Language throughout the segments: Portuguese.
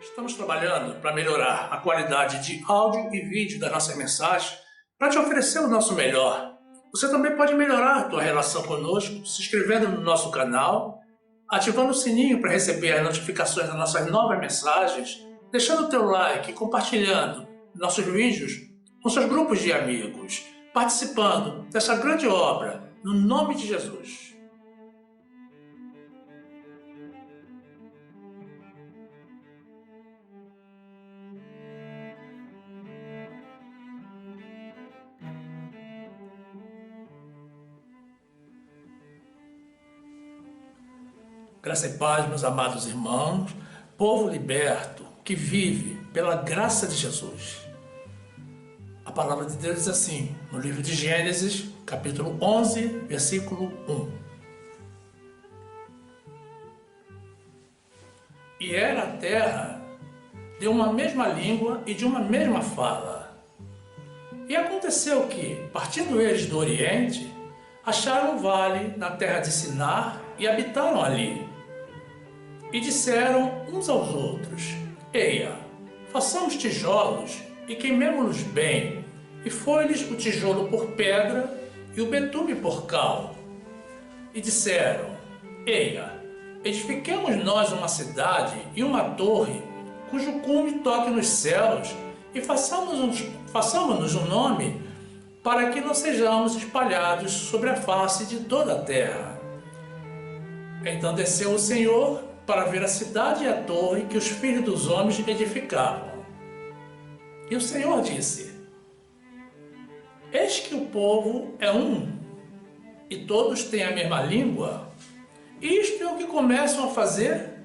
Estamos trabalhando para melhorar a qualidade de áudio e vídeo das nossas mensagens para te oferecer o nosso melhor. Você também pode melhorar a tua relação conosco se inscrevendo no nosso canal, ativando o sininho para receber as notificações das nossas novas mensagens, deixando o teu like e compartilhando nossos vídeos com seus grupos de amigos, participando dessa grande obra no nome de Jesus. Graça e paz, meus amados irmãos, povo liberto que vive pela graça de Jesus. A palavra de Deus diz assim, no livro de Gênesis, capítulo 11, versículo 1. E era a terra de uma mesma língua e de uma mesma fala. E aconteceu que, partindo eles do Oriente, acharam um vale na terra de Sinar e habitaram ali. E disseram uns aos outros, Eia, façamos tijolos e queimemo-los bem. E foi-lhes o tijolo por pedra e o betume por cal. E disseram, Eia, edifiquemos nós uma cidade e uma torre, cujo cume toque nos céus, e façamos-nos um nome, para que não sejamos espalhados sobre a face de toda a terra. Então desceu o Senhor para ver a cidade e a torre que os filhos dos homens edificavam. E o Senhor disse, eis que o povo é um, e todos têm a mesma língua. Isto é o que começam a fazer,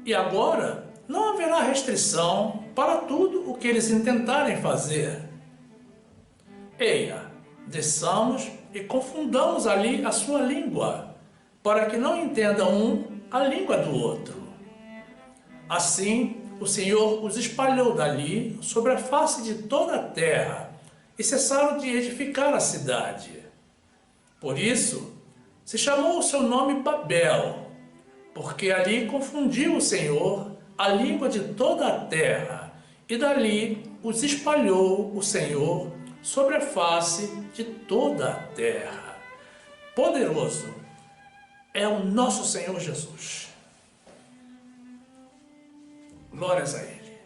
e agora não haverá restrição para tudo o que eles intentarem fazer. Eia, desçamos e confundamos ali a sua língua, para que não entenda um a língua do outro. Assim, o Senhor os espalhou dali sobre a face de toda a terra e cessaram de edificar a cidade. Por isso, se chamou o seu nome Babel, porque ali confundiu o Senhor a língua de toda a terra e dali os espalhou o Senhor sobre a face de toda a terra. Poderoso é o nosso Senhor Jesus. Glórias a Ele.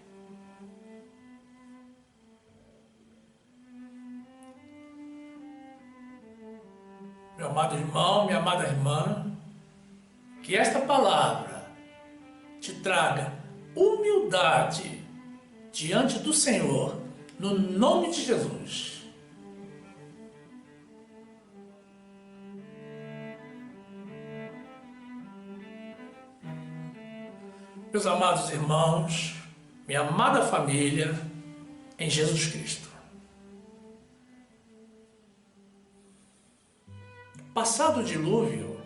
Meu amado irmão, minha amada irmã, que esta palavra te traga humildade diante do Senhor, no nome de Jesus. Meus amados irmãos, minha amada família em Jesus Cristo. Passado o dilúvio,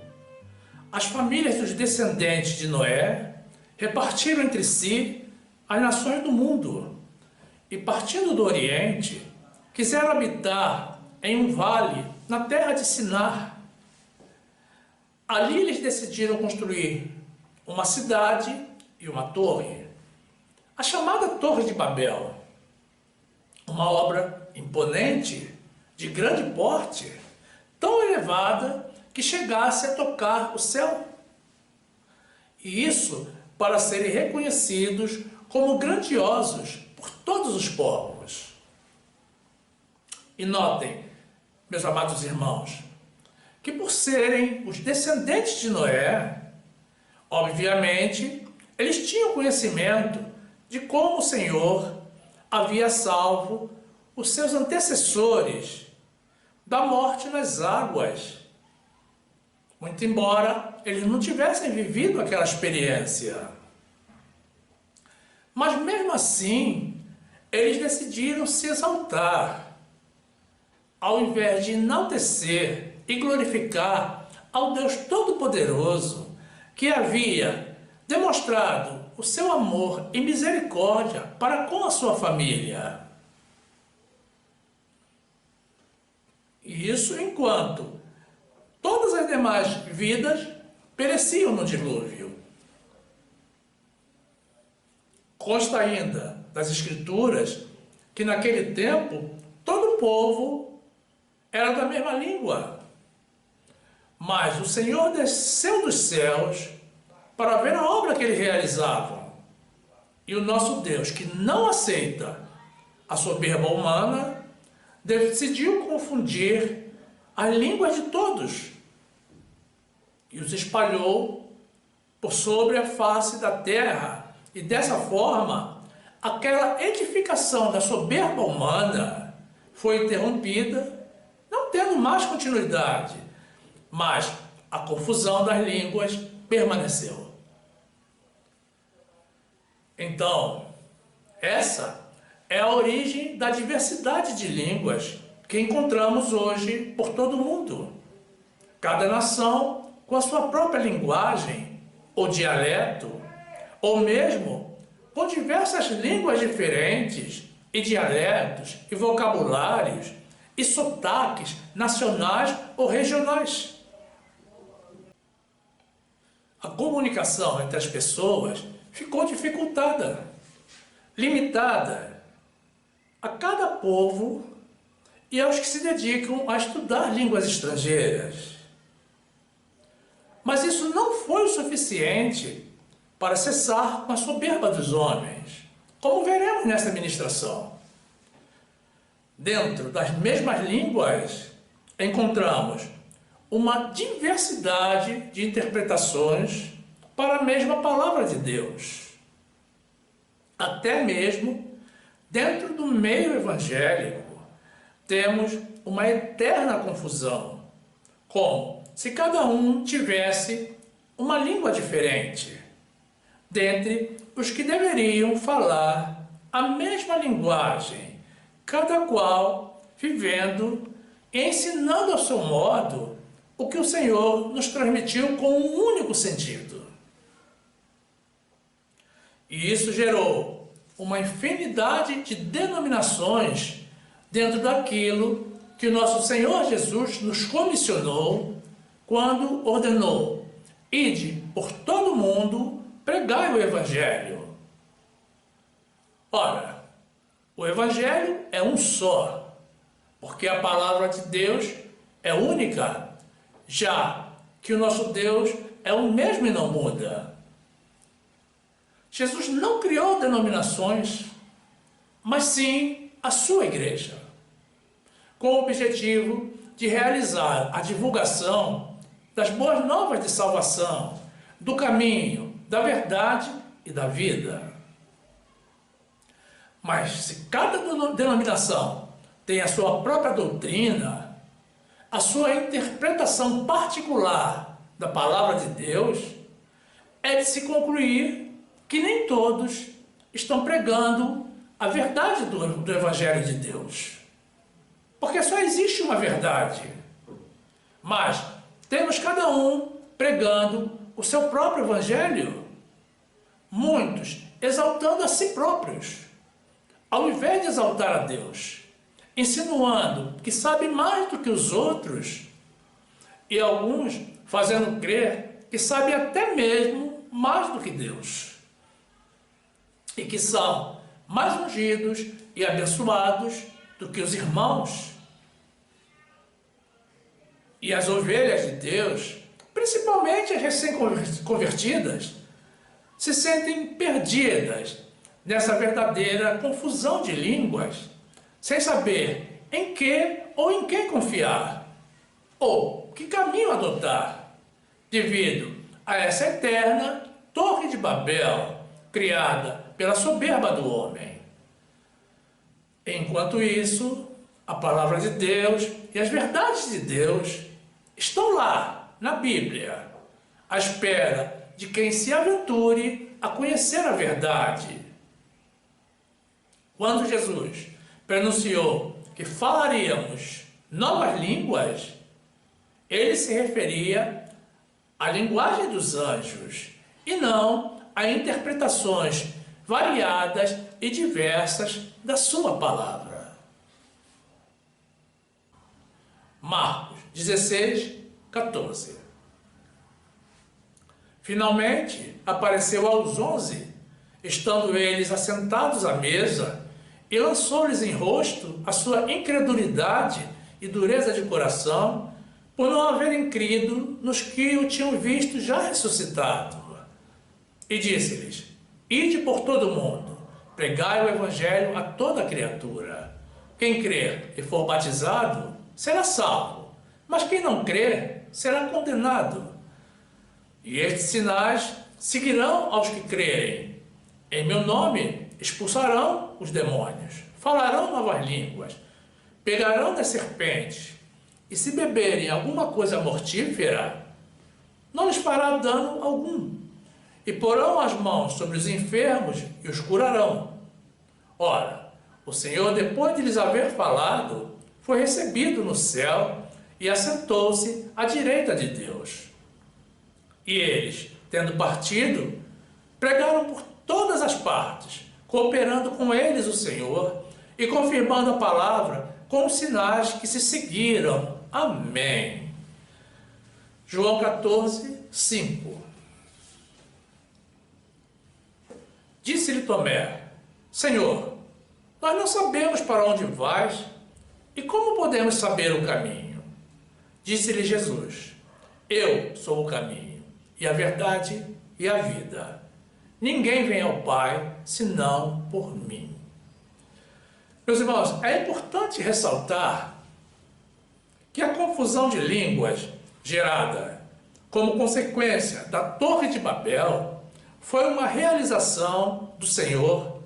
as famílias dos descendentes de Noé repartiram entre si as nações do mundo e, partindo do Oriente, quiseram habitar em um vale na terra de Sinar. Ali eles decidiram construir uma cidade e uma torre, a chamada Torre de Babel, uma obra imponente, de grande porte, tão elevada que chegasse a tocar o céu. E isso para serem reconhecidos como grandiosos por todos os povos. E notem, meus amados irmãos, que por serem os descendentes de Noé, obviamente, eles tinham conhecimento de como o Senhor havia salvo os seus antecessores da morte nas águas, muito embora eles não tivessem vivido aquela experiência. Mas mesmo assim, eles decidiram se exaltar, ao invés de enaltecer e glorificar ao Deus Todo-Poderoso, que havia demonstrado o seu amor e misericórdia para com a sua família. E isso enquanto todas as demais vidas pereciam no dilúvio. Consta ainda das Escrituras que naquele tempo todo o povo era da mesma língua. Mas o Senhor desceu dos céus para ver a obra que ele realizava. E o nosso Deus, que não aceita a soberba humana, decidiu confundir as línguas de todos e os espalhou por sobre a face da terra. E dessa forma, aquela edificação da soberba humana foi interrompida, não tendo mais continuidade, mas a confusão das línguas permaneceu. Então, essa é a origem da diversidade de línguas que encontramos hoje por todo o mundo. Cada nação com a sua própria linguagem, ou dialeto, ou mesmo com diversas línguas diferentes, e dialetos, e vocabulários, e sotaques nacionais ou regionais. A comunicação entre as pessoas ficou dificultada, limitada a cada povo e aos que se dedicam a estudar línguas estrangeiras. Mas isso não foi o suficiente para cessar com a soberba dos homens, como veremos nesta ministração. Dentro das mesmas línguas, encontramos uma diversidade de interpretações para a mesma palavra de Deus. Até mesmo dentro do meio evangélico, temos uma eterna confusão, como se cada um tivesse uma língua diferente, dentre os que deveriam falar a mesma linguagem, cada qual vivendo e ensinando ao seu modo o que o Senhor nos transmitiu com um único sentido. E isso gerou uma infinidade de denominações dentro daquilo que o nosso Senhor Jesus nos comissionou quando ordenou: ide por todo o mundo, pregai o Evangelho. Ora, o Evangelho é um só, porque a palavra de Deus é única, já que o nosso Deus é o mesmo e não muda. Jesus não criou denominações, mas sim a sua igreja, com o objetivo de realizar a divulgação das boas novas de salvação, do caminho, da verdade e da vida. Mas se cada denominação tem a sua própria doutrina, a sua interpretação particular da palavra de Deus, é de se concluir que nem todos estão pregando a verdade do Evangelho de Deus. Porque só existe uma verdade. Mas temos cada um pregando o seu próprio Evangelho. Muitos exaltando a si próprios, ao invés de exaltar a Deus, insinuando que sabe mais do que os outros, e alguns fazendo crer que sabe até mesmo mais do que Deus, e que são mais ungidos e abençoados do que os irmãos. E as ovelhas de Deus, principalmente as recém-convertidas, se sentem perdidas nessa verdadeira confusão de línguas, sem saber em que ou em quem confiar, ou que caminho adotar, devido a essa eterna Torre de Babel, criada pela soberba do homem. Enquanto isso, a palavra de Deus e as verdades de Deus estão lá, na Bíblia, à espera de quem se aventure a conhecer a verdade. Quando Jesus pronunciou que falaríamos novas línguas, ele se referia à linguagem dos anjos, e não a interpretações variadas e diversas da sua palavra. Marcos 16, 14. Finalmente apareceu aos 11 estando eles assentados à mesa, e lançou-lhes em rosto a sua incredulidade e dureza de coração, por não haverem crido nos que o tinham visto já ressuscitado. E disse-lhes: ide por todo o mundo, pregai o evangelho a toda criatura. Quem crer e for batizado será salvo, mas quem não crer será condenado. E estes sinais seguirão aos que crerem. Em meu nome expulsarão os demônios, falarão novas línguas, pegarão das serpentes, e se beberem alguma coisa mortífera, não lhes fará dano algum. E porão as mãos sobre os enfermos e os curarão. Ora, o Senhor, depois de lhes haver falado, foi recebido no céu e assentou-se à direita de Deus. E eles, tendo partido, pregaram por todas as partes, cooperando com eles o Senhor e confirmando a palavra com os sinais que se seguiram. Amém. João 14, 5. Disse-lhe Tomé: Senhor, nós não sabemos para onde vais, e como podemos saber o caminho? Disse-lhe Jesus: Eu sou o caminho, e a verdade e a vida. Ninguém vem ao Pai, senão por mim. Meus irmãos, é importante ressaltar que a confusão de línguas gerada como consequência da Torre de Babel foi uma realização do Senhor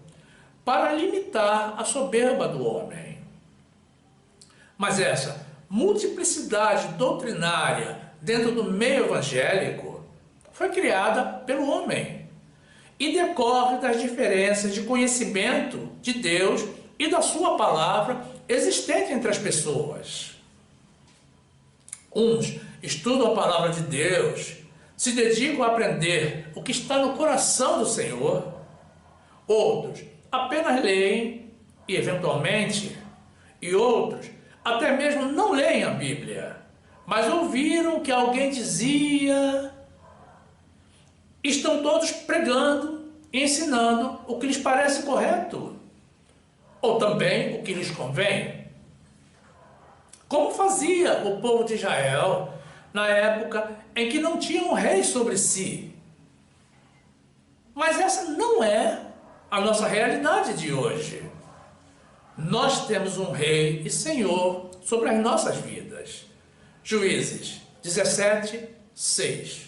para limitar a soberba do homem. Mas essa multiplicidade doutrinária dentro do meio evangélico foi criada pelo homem e decorre das diferenças de conhecimento de Deus e da sua palavra existente entre as pessoas. Uns estudam a palavra de Deus, se dedicam a aprender o que está no coração do Senhor. Outros apenas leem e, eventualmente, e outros até mesmo não leem a Bíblia, mas ouviram o que alguém dizia. Estão todos pregando e ensinando o que lhes parece correto, ou também o que lhes convém. Como fazia o povo de Israel na época em que não tinha um rei sobre si. Mas essa não é a nossa realidade de hoje. Nós temos um rei e senhor sobre as nossas vidas. Juízes 17, 6.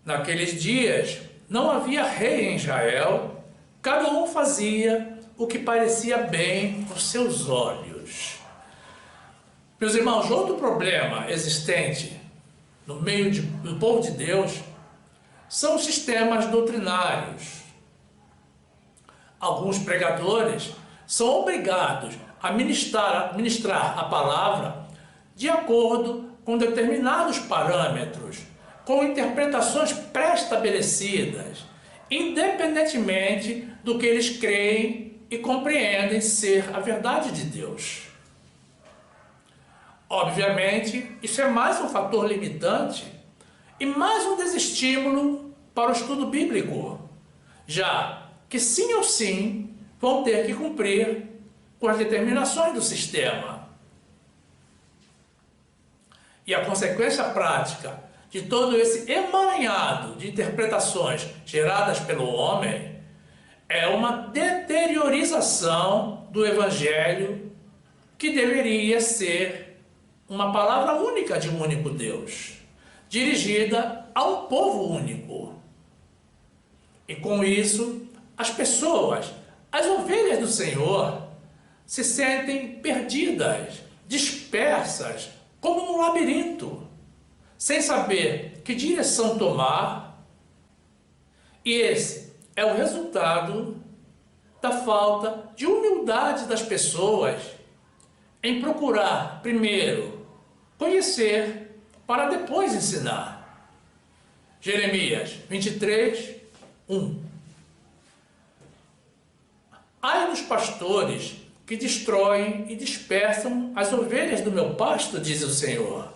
Naqueles dias não havia rei em Israel, cada um fazia o que parecia bem aos seus olhos. Meus irmãos, outro problema existente no meio do povo de Deus são os sistemas doutrinários. Alguns pregadores são obrigados a ministrar a palavra de acordo com determinados parâmetros, com interpretações pré-estabelecidas, independentemente do que eles creem e compreendem ser a verdade de Deus. Obviamente, isso é mais um fator limitante e mais um desestímulo para o estudo bíblico, já que sim ou sim vão ter que cumprir com as determinações do sistema. E a consequência prática de todo esse emaranhado de interpretações geradas pelo homem é uma deteriorização do Evangelho, que deveria ser uma palavra única de um único Deus, dirigida a um povo único. E com isso, as pessoas, as ovelhas do Senhor, se sentem perdidas, dispersas, como num labirinto, sem saber que direção tomar. E esse é o resultado da falta de humildade das pessoas em procurar, primeiro, conhecer para depois ensinar. Jeremias 23, 1. Ai dos pastores que destroem e dispersam as ovelhas do meu pasto, diz o Senhor.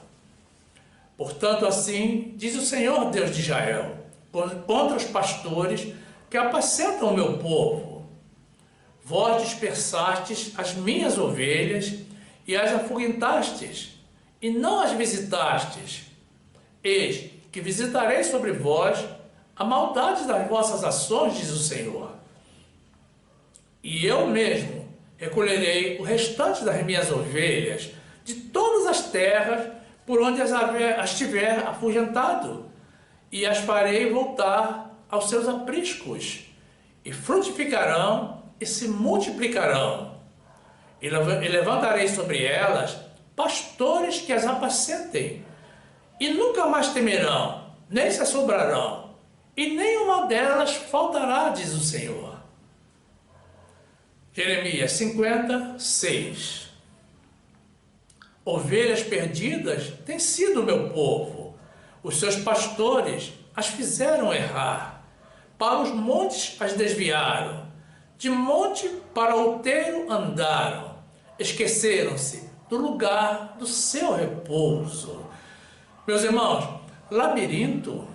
Portanto, assim diz o Senhor, Deus de Israel, contra os pastores que apacentam o meu povo. Vós dispersastes as minhas ovelhas e as afugentastes, e não as visitastes. Eis que visitarei sobre vós a maldade das vossas ações, diz o Senhor. E eu mesmo recolherei o restante das minhas ovelhas de todas as terras por onde as tiver afugentado, e as farei voltar aos seus apriscos, e frutificarão e se multiplicarão. E levantarei sobre elas pastores que as apacentem, e nunca mais temerão, nem se assombrarão, e nenhuma delas faltará, diz o Senhor. Jeremias 56. Ovelhas perdidas têm sido o meu povo. Os seus pastores as fizeram errar. Para os montes as desviaram. De monte para outeiro andaram. Esqueceram-se do lugar do seu repouso. Meus irmãos, labirinto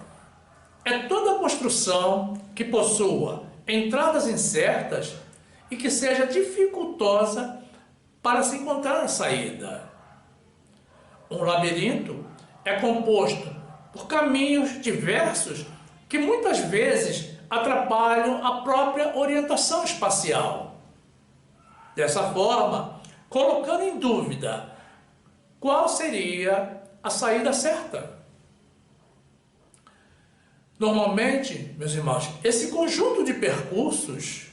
é toda construção que possua entradas incertas e que seja dificultosa para se encontrar a saída. Um labirinto é composto por caminhos diversos que muitas vezes atrapalham a própria orientação espacial. Dessa forma, colocando em dúvida qual seria a saída certa. Normalmente, meus irmãos, esse conjunto de percursos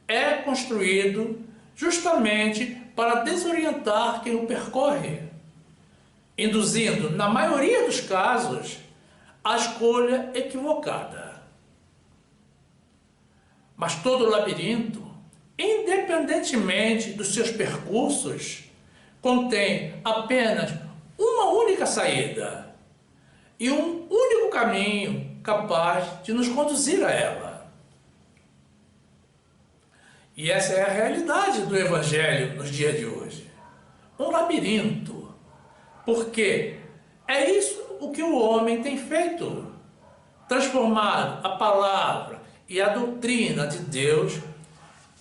é construído justamente para desorientar quem o percorre, induzindo, na maioria dos casos, a escolha equivocada. Mas todo labirinto, independentemente dos seus percursos, contém apenas uma única saída e um único caminho capaz de nos conduzir a ela. E essa é a realidade do Evangelho nos dias de hoje. Um labirinto. Porque é isso o que o homem tem feito. Transformado a palavra e a doutrina de Deus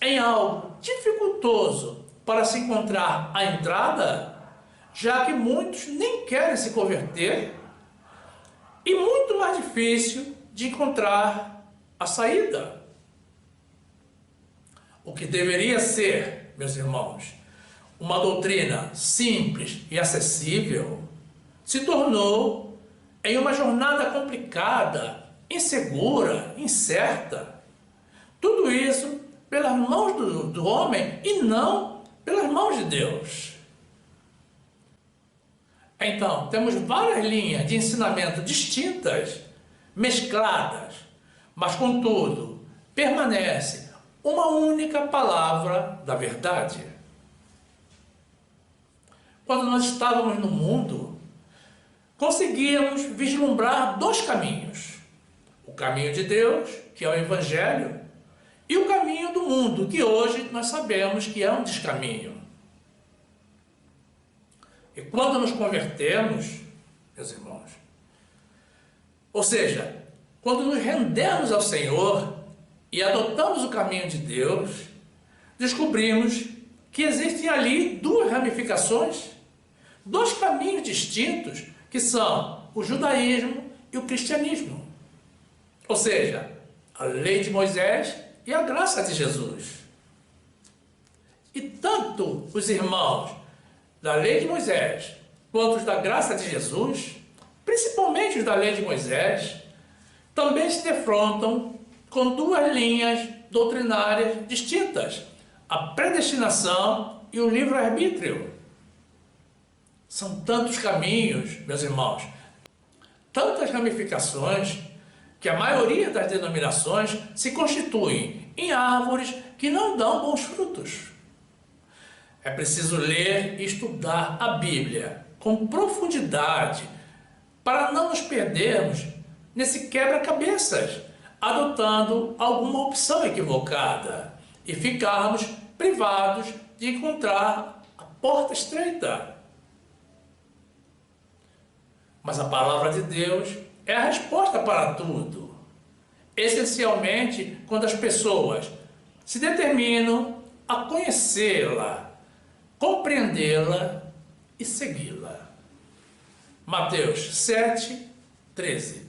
em algo dificultoso para se encontrar a entrada, já que muitos nem querem se converter, e muito mais difícil de encontrar a saída. O que deveria ser, meus irmãos, uma doutrina simples e acessível, se tornou em uma jornada complicada, insegura, incerta. Tudo isso pelas mãos do homem e não pelas mãos de Deus. Então, temos várias linhas de ensinamento distintas, mescladas, mas, contudo, permanece uma única palavra da verdade. Quando nós estávamos no mundo, conseguíamos vislumbrar dois caminhos. O caminho de Deus, que é o Evangelho, e o caminho do mundo, que hoje nós sabemos que é um descaminho. E quando nos convertemos, meus irmãos, ou seja, quando nos rendemos ao Senhor e adotamos o caminho de Deus, descobrimos que existem ali duas ramificações, dois caminhos distintos, que são o judaísmo e o cristianismo. Ou seja, a lei de Moisés e a graça de Jesus. E tanto os irmãos da lei de Moisés quanto os da graça de Jesus, principalmente os da lei de Moisés, também se defrontam com duas linhas doutrinárias distintas: a predestinação e o livre-arbítrio. São tantos caminhos, meus irmãos, tantas ramificações, que a maioria das denominações se constituem em árvores que não dão bons frutos. É preciso ler e estudar a Bíblia com profundidade para não nos perdermos nesse quebra-cabeças, adotando alguma opção equivocada e ficarmos privados de encontrar a porta estreita. Mas a palavra de Deus é a resposta para tudo. essencialmente quando as pessoas se determinam a conhecê-la, compreendê-la e segui-la. Mateus 7, 13.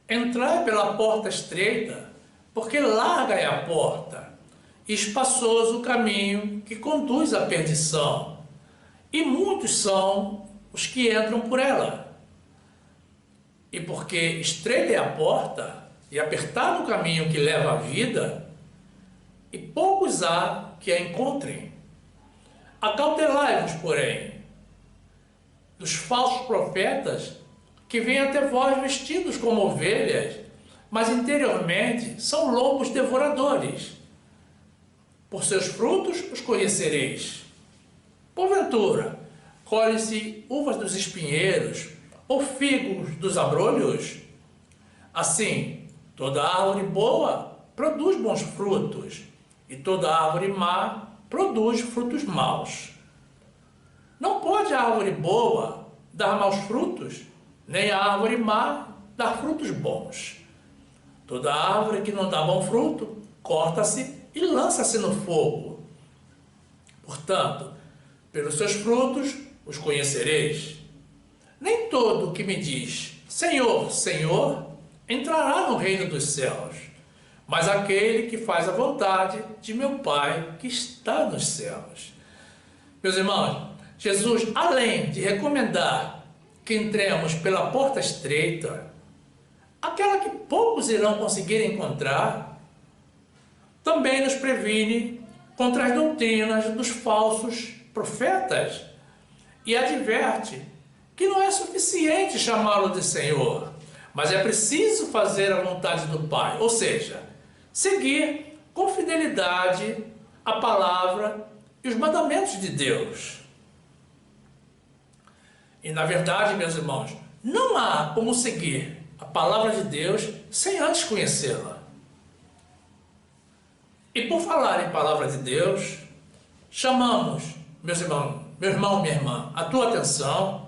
Entrai pela porta estreita, porque larga é a porta, e espaçoso o caminho que conduz à perdição, e muitos são os que entram por ela. E porque estreita é a porta, e apertado o caminho que leva à vida, e poucos há que a encontrem. Acautelai-vos, porém, dos falsos profetas que vêm até vós vestidos como ovelhas, mas interiormente são lobos devoradores. Por seus frutos os conhecereis. Porventura, colhe-se uvas dos espinheiros ou figos dos abrolhos? Assim, toda árvore boa produz bons frutos, e toda árvore má produz frutos maus. Não pode a árvore boa dar maus frutos, nem a árvore má dar frutos bons. Toda árvore que não dá bom fruto, corta-se e lança-se no fogo. Portanto, pelos seus frutos os conhecereis. Nem todo o que me diz, Senhor, Senhor, entrará no reino dos céus, mas aquele que faz a vontade de meu Pai que está nos céus. Meus irmãos, Jesus, além de recomendar que entremos pela porta estreita, aquela que poucos irão conseguir encontrar, também nos previne contra as doutrinas dos falsos profetas e adverte que não é suficiente chamá-lo de Senhor, mas é preciso fazer a vontade do Pai, ou seja, seguir com fidelidade a palavra e os mandamentos de Deus. E na verdade, meus irmãos, não há como seguir a palavra de Deus sem antes conhecê-la. E por falar em palavra de Deus, chamamos, meus irmãos, meu irmão, minha irmã, a tua atenção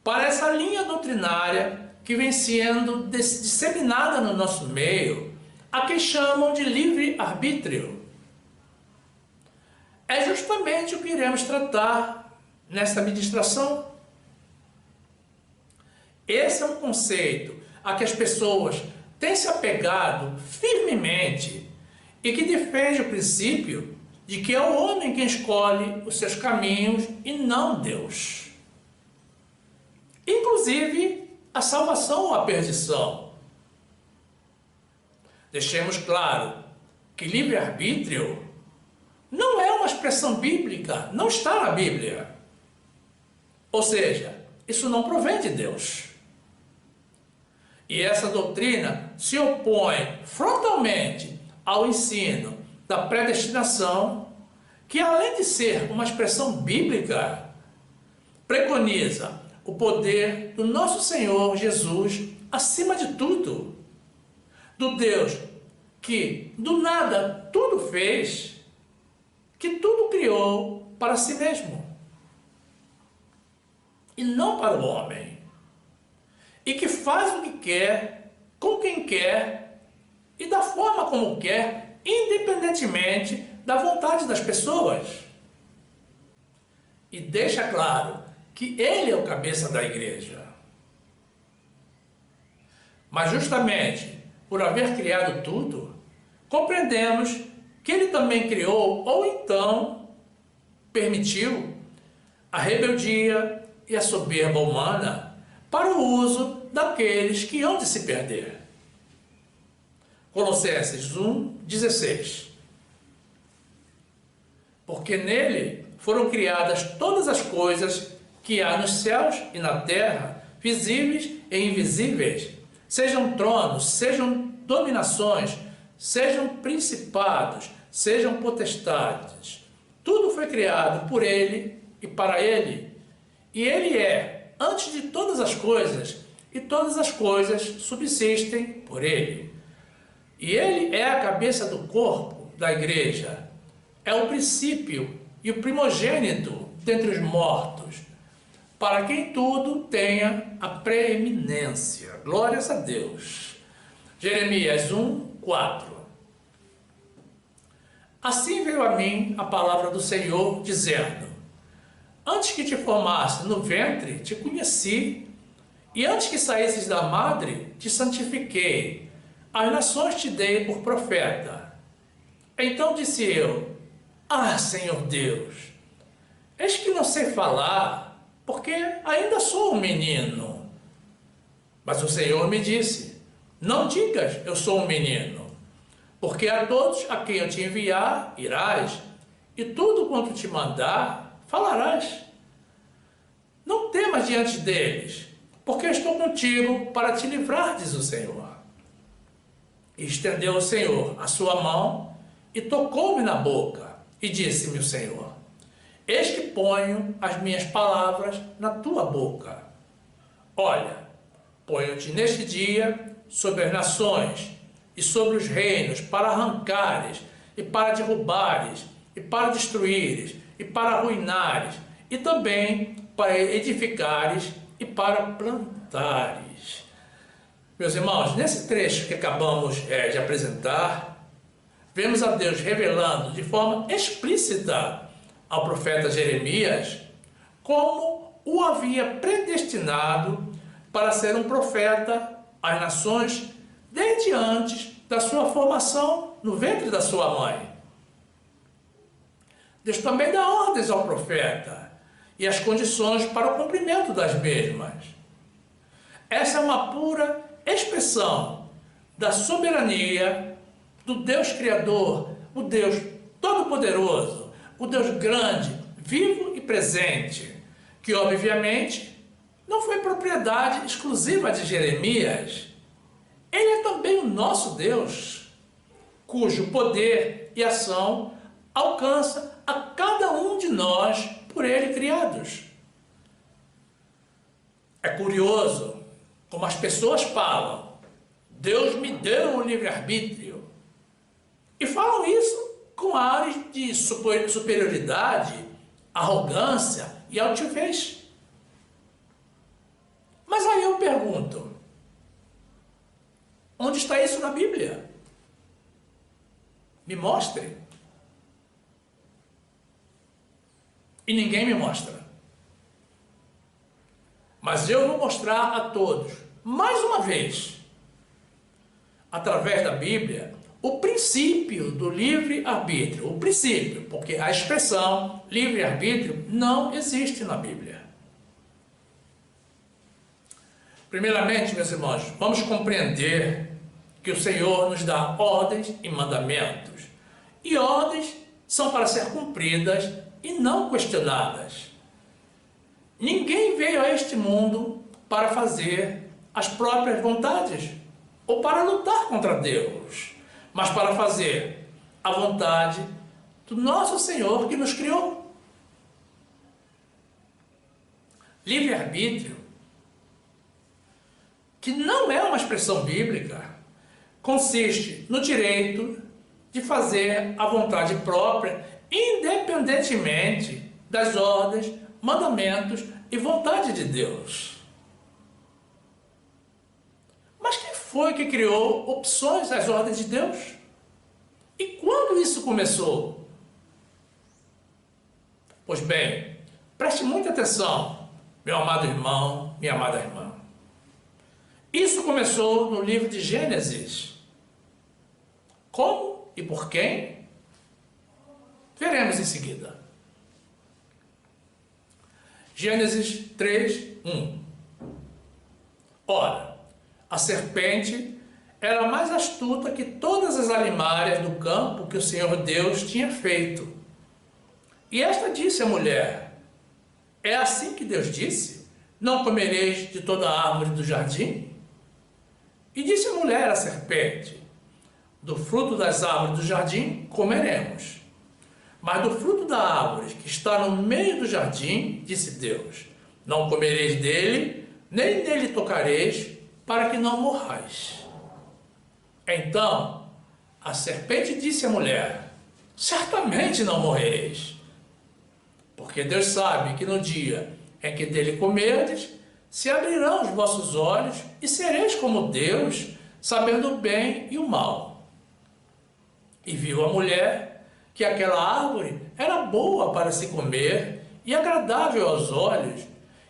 para essa linha doutrinária que vem sendo disseminada no nosso meio, a que chamam de livre-arbítrio. É justamente o que iremos tratar nesta ministração. Esse é um conceito a que as pessoas têm se apegado firmemente e que defende o princípio de que é o homem quem escolhe os seus caminhos e não Deus. Inclusive a salvação ou a perdição. Deixemos claro que livre-arbítrio não é uma expressão bíblica, não está na Bíblia. Ou seja, isso não provém de Deus. E essa doutrina se opõe frontalmente ao ensino da predestinação, que além de ser uma expressão bíblica, preconiza o poder do nosso Senhor Jesus acima de tudo, do Deus que do nada tudo fez, que tudo criou para si mesmo e não para o homem, e que faz o que quer, com quem quer e da forma como quer, independentemente da vontade das pessoas. E deixa claro que ele é o cabeça da igreja. Mas justamente por haver criado tudo, compreendemos que ele também criou, ou então permitiu, a rebeldia e a soberba humana para o uso daqueles que hão de se perder. Colossenses 1:16. Porque nele foram criadas todas as coisas que há nos céus e na terra, visíveis e invisíveis, sejam tronos, sejam dominações, sejam principados, sejam potestades. Tudo foi criado por ele e para ele. E ele é, antes de todas as coisas, e todas as coisas subsistem por ele. E ele é a cabeça do corpo da igreja, é o princípio e o primogênito dentre os mortos, para que em tudo tenha a preeminência. Glórias a Deus. Jeremias 1, 4. Assim veio a mim a palavra do Senhor, dizendo: antes que te formasse no ventre, te conheci, e antes que saísses da madre, te santifiquei. As nações te dei por profeta. Então disse eu: ah, Senhor Deus, eis que não sei falar, porque ainda sou um menino. Mas o Senhor me disse: não digas, eu sou um menino, porque a todos a quem eu te enviar, irás, e tudo quanto te mandar, falarás. Não temas diante deles, porque eu estou contigo para te livrar, diz o Senhor. E estendeu o Senhor a sua mão e tocou-me na boca, e disse-me o Senhor: eis que ponho as minhas palavras na tua boca. Olha, ponho-te neste dia sobre as nações e sobre os reinos, para arrancares, e para derrubares, e para destruíres, e para arruinares, e também para edificares e para plantares. Meus irmãos, nesse trecho que acabamos de apresentar, vemos a Deus revelando de forma explícita ao profeta Jeremias como o havia predestinado para ser um profeta às nações desde antes da sua formação no ventre da sua mãe. Deus também dá ordens ao profeta e as condições para o cumprimento das mesmas. Essa é uma pura expressão da soberania do Deus Criador, o Deus Todo-Poderoso, o Deus grande, vivo e presente, que obviamente não foi propriedade exclusiva de Jeremias. Ele é também o nosso Deus, cujo poder e ação alcança a cada um de nós por ele criados. É curioso como as pessoas falam: Deus me deu o livre-arbítrio, e falam isso com ares de superioridade, arrogância e altivez. Mas aí eu pergunto: onde está isso na Bíblia? Me mostre. E ninguém me mostra. Mas eu vou mostrar a todos, mais uma vez, através da Bíblia, o princípio do livre-arbítrio. O princípio, porque a expressão livre-arbítrio não existe na Bíblia. Primeiramente, meus irmãos, vamos compreender que o Senhor nos dá ordens e mandamentos. E ordens são para ser cumpridas e não questionadas. Ninguém veio a este mundo para fazer as próprias vontades ou para lutar contra Deus, mas para fazer a vontade do nosso Senhor que nos criou. Livre-arbítrio, que não é uma expressão bíblica, consiste no direito de fazer a vontade própria, independentemente das ordens, mandamentos e vontade de Deus. Mas quem foi que criou opções às ordens de Deus? E quando isso começou? Pois bem, preste muita atenção, meu amado irmão, minha amada irmã. Isso começou no livro de Gênesis. Como e por quem? Veremos em seguida. Gênesis 3, 1. Ora, a serpente era mais astuta que todas as alimárias do campo que o Senhor Deus tinha feito. E esta disse à mulher: é assim que Deus disse: não comereis de toda a árvore do jardim? E disse a mulher à serpente: do fruto das árvores do jardim comeremos. Mas do fruto da árvore que está no meio do jardim, disse Deus: não comereis dele, nem nele tocareis, para que não morrais. Então a serpente disse à mulher: certamente não morrereis, porque Deus sabe que no dia em que dele comerdes, se abrirão os vossos olhos e sereis como Deus, sabendo o bem e o mal. E viu a mulher que aquela árvore era boa para se comer e agradável aos olhos,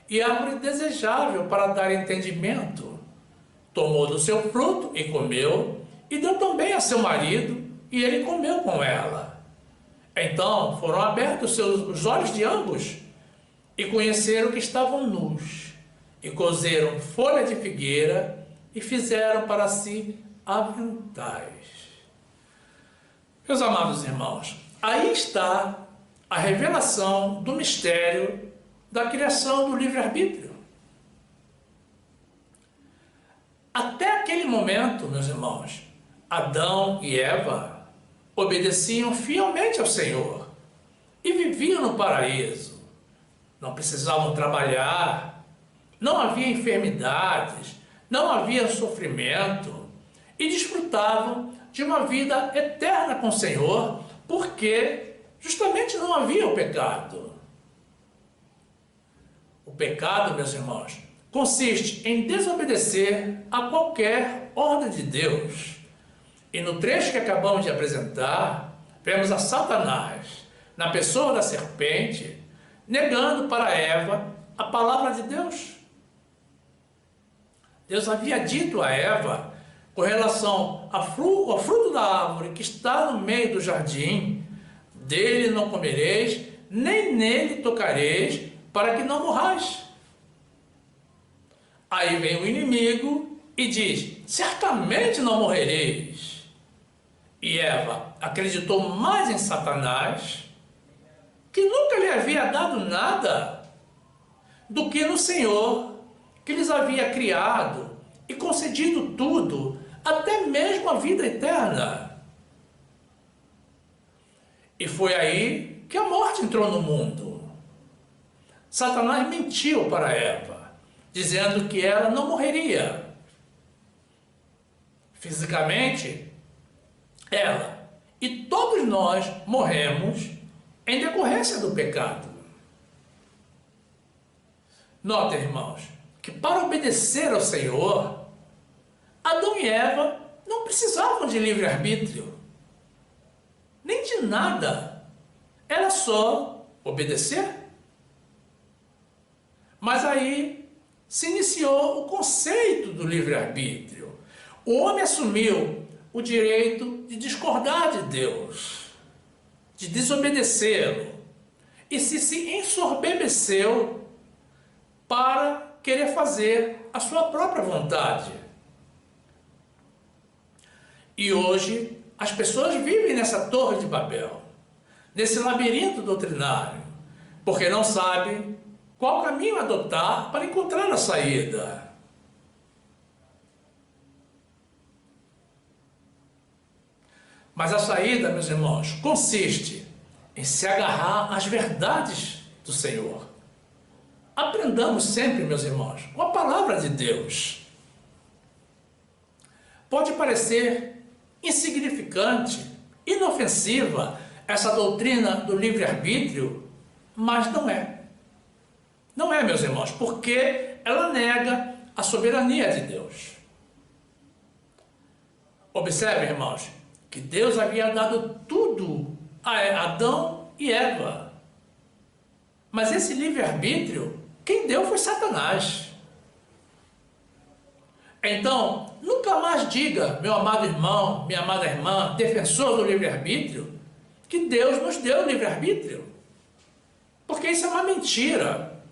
e árvore desejável para dar entendimento. Tomou do seu fruto e comeu, e deu também a seu marido, e ele comeu com ela. Então foram abertos os olhos de ambos, e conheceram que estavam nus, e cozeram folha de figueira, e fizeram para si aventais. Meus amados irmãos, aí está a revelação do mistério da criação do livre-arbítrio. Até aquele momento, meus irmãos, Adão e Eva obedeciam fielmente ao Senhor e viviam no paraíso. Não precisavam trabalhar, não havia enfermidades, não havia sofrimento e desfrutavam de uma vida eterna com o Senhor, porque justamente não havia o pecado. O pecado, meus irmãos, consiste em desobedecer a qualquer ordem de Deus. E no trecho que acabamos de apresentar, vemos a Satanás, na pessoa da serpente, negando para Eva a palavra de Deus. Deus havia dito a Eva, com relação ao fruto da árvore que está no meio do jardim, dele não comereis, nem nele tocareis, para que não morrais. Aí vem o inimigo e diz, certamente não morrereis. E Eva acreditou mais em Satanás, que nunca lhe havia dado nada, do que no Senhor, que lhes havia criado e concedido tudo, até mesmo a vida eterna. E foi aí que a morte entrou no mundo. Satanás mentiu para Eva, dizendo que ela não morreria. Fisicamente, ela e todos nós morremos em decorrência do pecado. Notem, irmãos, que para obedecer ao Senhor, Adão e Eva não precisavam de livre-arbítrio, nem de nada. Era só obedecer. Mas aí se iniciou o conceito do livre-arbítrio. O homem assumiu o direito de discordar de Deus, de desobedecê-lo, e se ensoberbeceu para querer fazer a sua própria vontade. E hoje as pessoas vivem nessa torre de Babel, nesse labirinto doutrinário, porque não sabem qual caminho adotar para encontrar a saída. Mas a saída, meus irmãos, consiste em se agarrar às verdades do Senhor. Aprendamos sempre, meus irmãos, com a palavra de Deus. Pode parecer insignificante, inofensiva, essa doutrina do livre-arbítrio, mas não é. Não é, meus irmãos, porque ela nega a soberania de Deus. Observe, irmãos, que Deus havia dado tudo a Adão e Eva. Mas esse livre-arbítrio, quem deu foi Satanás. Então, nunca mais diga, meu amado irmão, minha amada irmã, defensor do livre-arbítrio, que Deus nos deu o livre-arbítrio. Porque isso é uma mentira.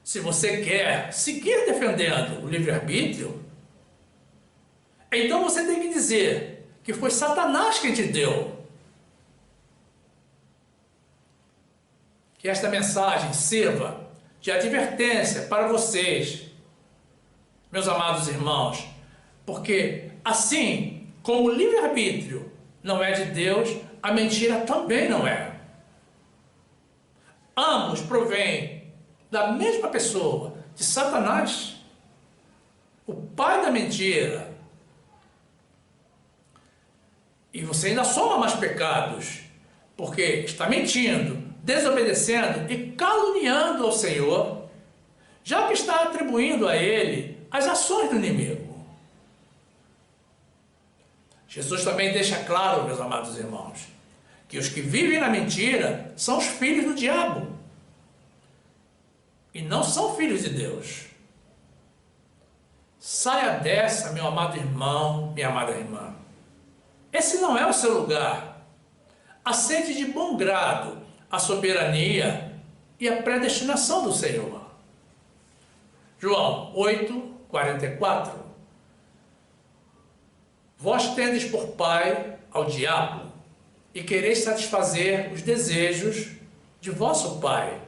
Se você quer seguir defendendo o livre-arbítrio, então você tem que dizer que foi Satanás quem te deu. Que esta mensagem sirva de advertência para vocês, meus amados irmãos, porque assim como o livre-arbítrio não é de Deus, a mentira também não é. Ambos provêm da mesma pessoa, de Satanás, o pai da mentira. E você ainda soma mais pecados, porque está mentindo, desobedecendo e caluniando ao Senhor, já que está atribuindo a Ele as ações do inimigo. Jesus também deixa claro, meus amados irmãos, que os que vivem na mentira são os filhos do diabo e não são filhos de Deus. Saia dessa, meu amado irmão, minha amada irmã. Esse não é o seu lugar. Aceite de bom grado a soberania e a predestinação do Senhor. João 8:44. Vós tendes por pai ao diabo e quereis satisfazer os desejos de vosso pai.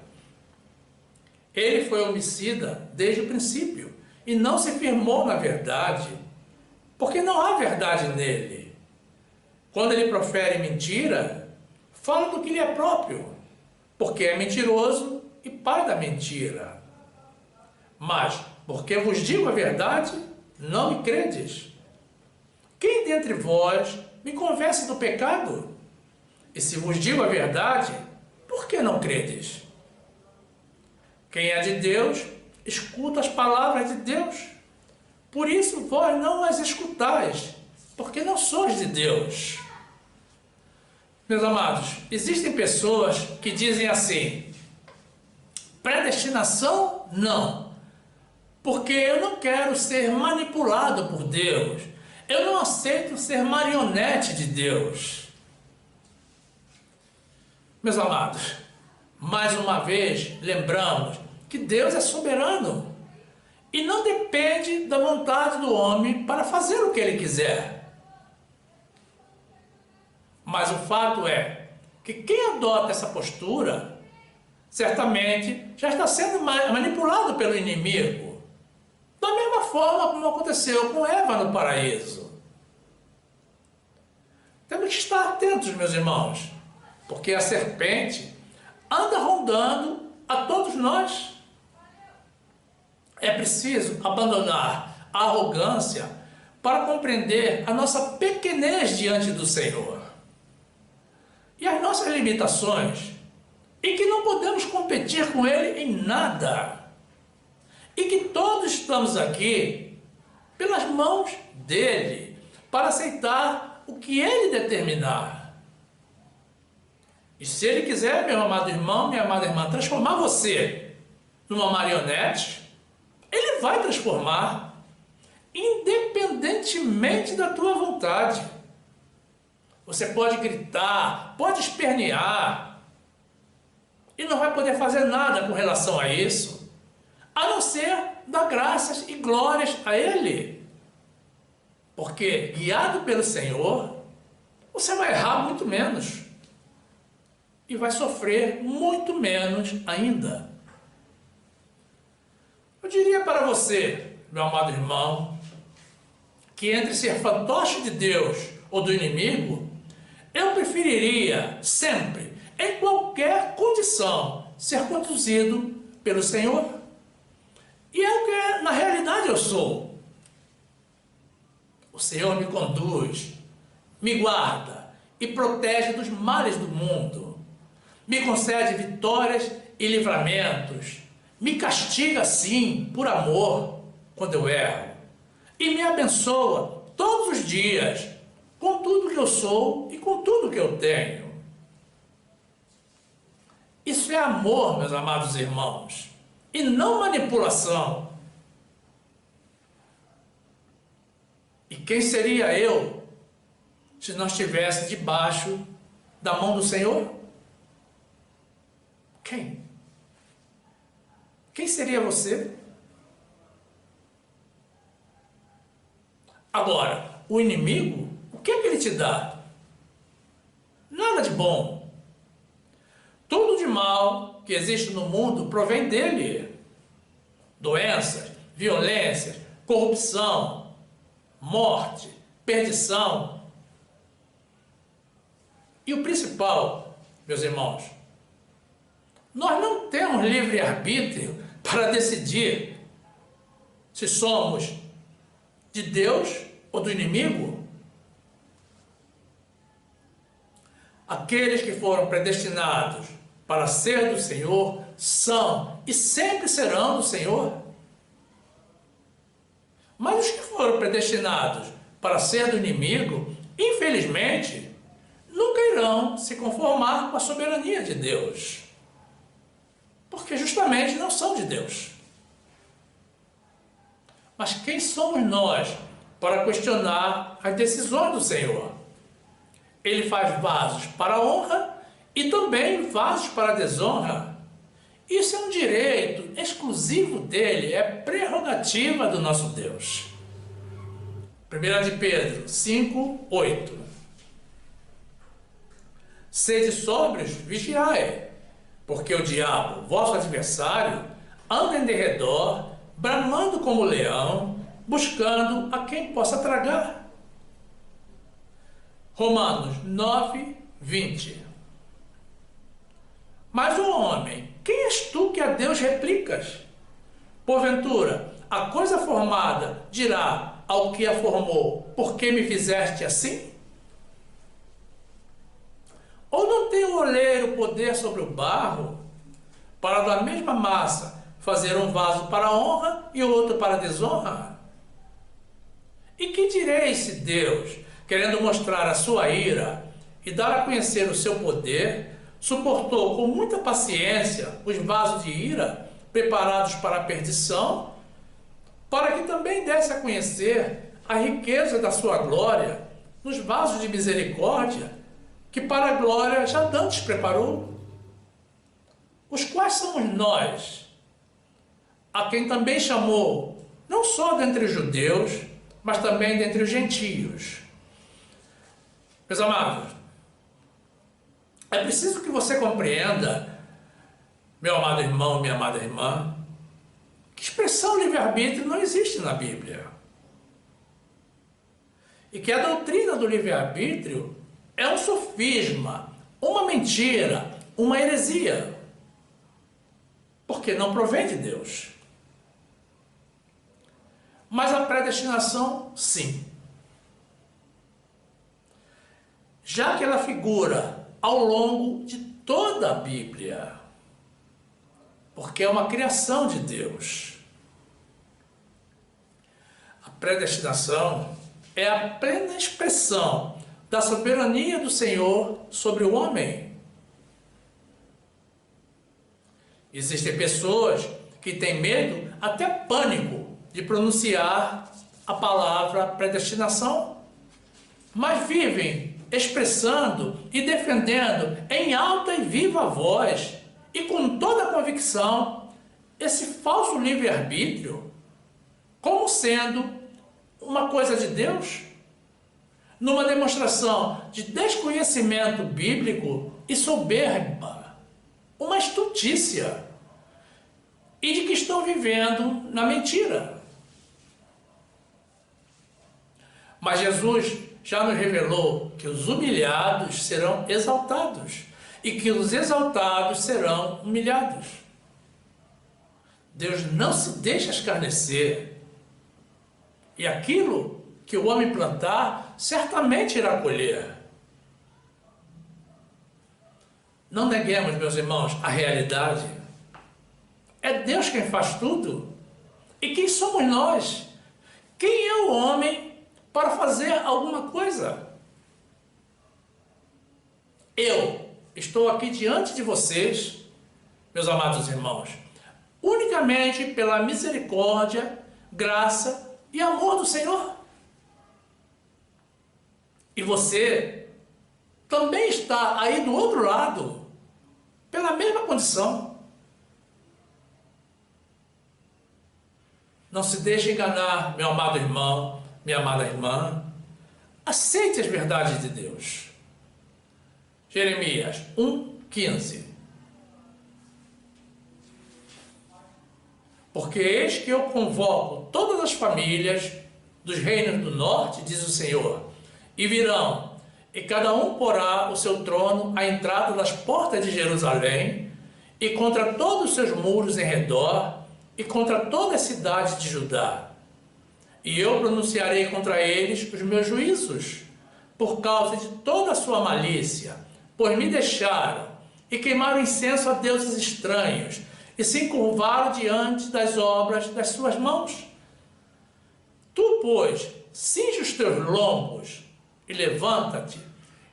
Ele foi homicida desde o princípio e não se firmou na verdade, porque não há verdade nele. Quando ele profere mentira, fala do que lhe é próprio, porque é mentiroso e pai da mentira. Mas, porque vos digo a verdade, não me credes. Quem dentre vós me convence do pecado? E se vos digo a verdade, por que não credes? Quem é de Deus, escuta as palavras de Deus. Por isso vós não as escutais, porque não sois de Deus. Meus amados, existem pessoas que dizem assim: predestinação, não, porque eu não quero ser manipulado por Deus. Eu não aceito ser marionete de Deus. Meus amados, mais uma vez lembramos que Deus é soberano e não depende da vontade do homem para fazer o que ele quiser. Mas o fato é que quem adota essa postura certamente já está sendo manipulado pelo inimigo, da mesma forma como aconteceu com Eva no paraíso. Temos que estar atentos, meus irmãos, porque a serpente anda rondando a todos nós. É preciso abandonar a arrogância para compreender a nossa pequenez diante do Senhor e as nossas limitações, e que não podemos competir com Ele em nada, e que todos estamos aqui pelas mãos dEle, para aceitar o que Ele determinar. E se Ele quiser, meu amado irmão, minha amada irmã, transformar você numa marionete, Ele vai transformar, independentemente da tua vontade. Você pode gritar, pode espernear, e não vai poder fazer nada com relação a isso, a não ser dar graças e glórias a Ele. Porque, guiado pelo Senhor, você vai errar muito menos e vai sofrer muito menos ainda. Eu diria para você, meu amado irmão, que entre ser fantoche de Deus ou do inimigo, eu preferiria sempre, em qualquer condição, ser conduzido pelo Senhor. E é o que na realidade eu sou. O Senhor me conduz, me guarda e protege dos males do mundo. Me concede vitórias e livramentos. Me castiga, sim, por amor, quando eu erro. E me abençoa todos os dias, com tudo que eu sou e com tudo que eu tenho. Isso é amor, meus amados irmãos, e não manipulação. E quem seria eu se não estivesse debaixo da mão do Senhor? Quem? Quem seria você? Agora, o inimigo, o que é que ele te dá? Nada de bom. Tudo de mal que existe no mundo provém dele. Doenças, violências, corrupção, morte, perdição. E o principal, meus irmãos, nós não temos livre-arbítrio para decidir se somos de Deus ou do inimigo. Aqueles que foram predestinados para ser do Senhor são e sempre serão do Senhor. Mas os que foram predestinados para ser do inimigo, infelizmente, nunca irão se conformar com a soberania de Deus, porque justamente não são de Deus. Mas quem somos nós para questionar as decisões do Senhor? Ele faz vasos para a honra e também vasos para a desonra. Isso é um direito exclusivo dele, é prerrogativa do nosso Deus. 1 de Pedro 5, 8. Sede sóbrios, vigiai, porque o diabo, vosso adversário, anda em derredor, bramando como leão, buscando a quem possa tragar. Romanos 9, 20. Mas o homem, quem és tu que a Deus replicas? Porventura, a coisa formada dirá ao que a formou, por que me fizeste assim? Ou não tem o oleiro poder sobre o barro, para da mesma massa fazer um vaso para a honra e outro para a desonra? E que direi se Deus, querendo mostrar a sua ira e dar a conhecer o seu poder, suportou com muita paciência os vasos de ira preparados para a perdição, para que também desse a conhecer a riqueza da sua glória nos vasos de misericórdia, que para a glória já dantes preparou, os quais somos nós, a quem também chamou, não só dentre os judeus, mas também dentre os gentios. Meus amados, é preciso que você compreenda, meu amado irmão, minha amada irmã, que expressão livre-arbítrio não existe na Bíblia. E que a doutrina do livre-arbítrio é um sofisma, uma mentira, uma heresia, porque não provém de Deus. Mas a predestinação, sim. Já que ela figura ao longo de toda a Bíblia, porque é uma criação de Deus. A predestinação é a plena expressão da soberania do Senhor sobre o homem. Existem pessoas que têm medo, até pânico, de pronunciar a palavra predestinação, mas vivem expressando e defendendo em alta e viva voz e com toda a convicção esse falso livre-arbítrio como sendo uma coisa de Deus, numa demonstração de desconhecimento bíblico e soberba, uma estutícia, e de que estão vivendo na mentira. Mas Jesus já nos revelou que os humilhados serão exaltados e que os exaltados serão humilhados. Deus não se deixa escarnecer, e aquilo que o homem plantar, certamente irá colher. Não neguemos, meus irmãos, a realidade. É Deus quem faz tudo. E quem somos nós? Quem é o homem para fazer alguma coisa? Eu estou aqui diante de vocês, meus amados irmãos, unicamente pela misericórdia, graça e amor do Senhor. E você também está aí do outro lado, pela mesma condição. Não se deixe enganar, meu amado irmão, minha amada irmã. Aceite as verdades de Deus. Jeremias 1:15. Porque eis que eu convoco todas as famílias dos reinos do norte, diz o Senhor, e virão, e cada um porá o seu trono à entrada das portas de Jerusalém, e contra todos os seus muros em redor, e contra toda a cidade de Judá. E eu pronunciarei contra eles os meus juízos, por causa de toda a sua malícia, pois me deixaram e queimaram incenso a deuses estranhos e se encurvaram diante das obras das suas mãos. Tu, pois, cinge os teus lombos e levanta-te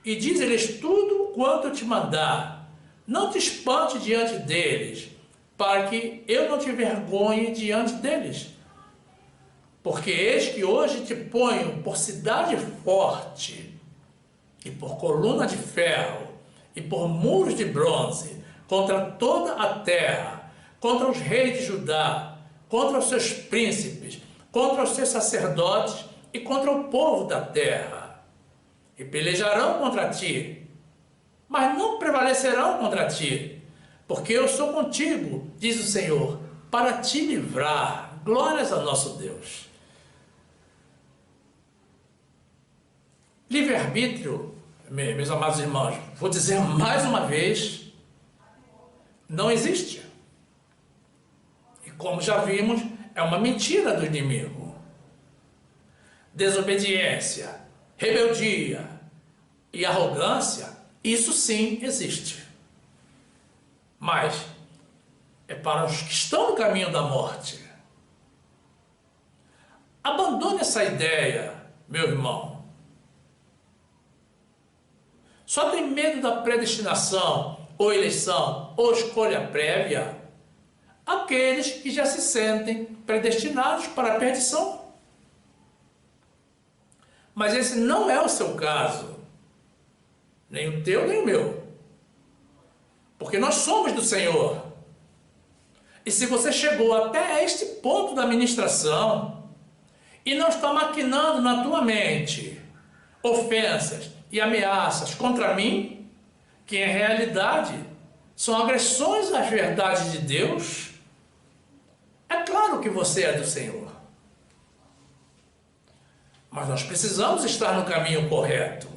e dize-lhes tudo quanto eu te mandar. Não te espante diante deles, para que eu não te envergonhe diante deles. Porque eis que hoje te ponho por cidade forte, e por coluna de ferro, e por muros de bronze, contra toda a terra, contra os reis de Judá, contra os seus príncipes, contra os seus sacerdotes e contra o povo da terra. E pelejarão contra ti, mas não prevalecerão contra ti, porque eu sou contigo, diz o Senhor, para te livrar. Glórias ao nosso Deus. Livre-arbítrio, meus amados irmãos, vou dizer mais uma vez, não existe. E como já vimos, é uma mentira do inimigo. Desobediência, rebeldia e arrogância, isso sim existe. Mas é para os que estão no caminho da morte. Abandone essa ideia, meu irmão. Só tem medo da predestinação, ou eleição, ou escolha prévia aqueles que já se sentem predestinados para a perdição. Mas esse não é o seu caso, nem o teu, nem o meu. Porque nós somos do Senhor. E se você chegou até este ponto da ministração e não está maquinando na tua mente ofensas e ameaças contra mim, que em realidade são agressões às verdades de Deus, é claro que você é do Senhor. Mas nós precisamos estar no caminho correto,